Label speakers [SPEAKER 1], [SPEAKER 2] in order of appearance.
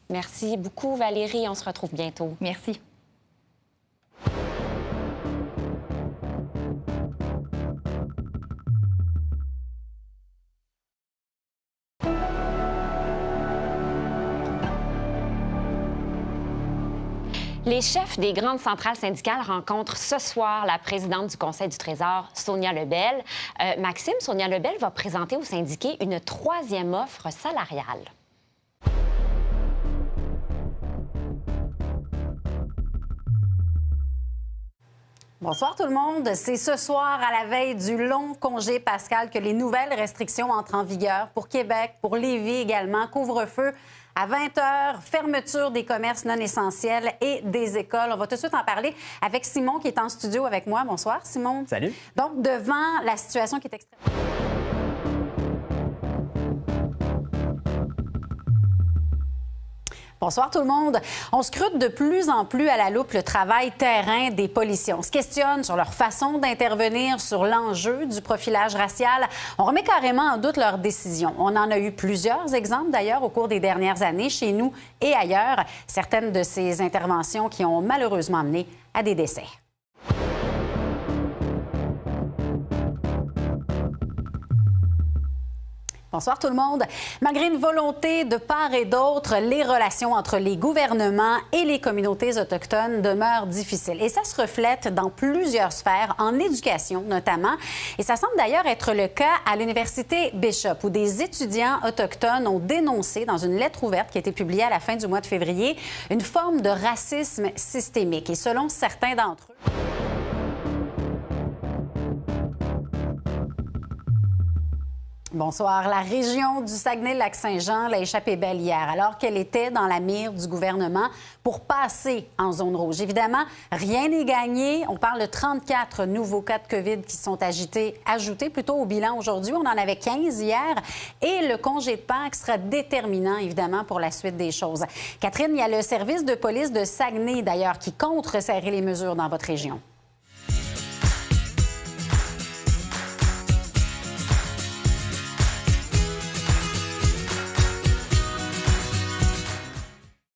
[SPEAKER 1] Merci beaucoup, Valérie. On se retrouve bientôt.
[SPEAKER 2] Merci.
[SPEAKER 1] Les chefs des grandes centrales syndicales rencontrent ce soir la présidente du Conseil du Trésor, Sonia Lebel. Maxime, Sonia Lebel va présenter aux syndiqués une 3e offre salariale.
[SPEAKER 3] Bonsoir tout le monde. C'est ce soir, à la veille du long congé pascal, que les nouvelles restrictions entrent en vigueur pour Québec, pour Lévis également. Couvre-feu à 20 h, fermeture des commerces non essentiels et des écoles. On va tout de suite en parler avec Simon qui est en studio avec moi. Bonsoir, Simon.
[SPEAKER 4] Salut.
[SPEAKER 3] Donc, devant la situation qui est extrêmement... Bonsoir tout le monde. On scrute de plus en plus à la loupe le travail terrain des policiers. On se questionne sur leur façon d'intervenir, sur l'enjeu du profilage racial. On remet carrément en doute leurs décisions. On en a eu plusieurs exemples d'ailleurs au cours des dernières années, chez nous et ailleurs. Certaines de ces interventions qui ont malheureusement mené à des décès. Bonsoir tout le monde. Malgré une volonté de part et d'autre, les relations entre les gouvernements et les communautés autochtones demeurent difficiles. Et ça se reflète dans plusieurs sphères, en éducation notamment. Et ça semble d'ailleurs être le cas à l'Université Bishop, où des étudiants autochtones ont dénoncé dans une lettre ouverte qui a été publiée à la fin du mois de février une forme de racisme systémique. Et selon certains d'entre eux... Bonsoir. La région du Saguenay-Lac-Saint-Jean l'a échappé belle hier, alors qu'elle était dans la mire du gouvernement pour passer en zone rouge. Évidemment, rien n'est gagné. On parle de 34 nouveaux cas de COVID qui sont ajoutés plutôt au bilan aujourd'hui. On en avait 15 hier. Et le congé de Pâques sera déterminant, évidemment, pour la suite des choses. Catherine, il y a le service de police de Saguenay, d'ailleurs, qui compte resserrer les mesures dans votre région.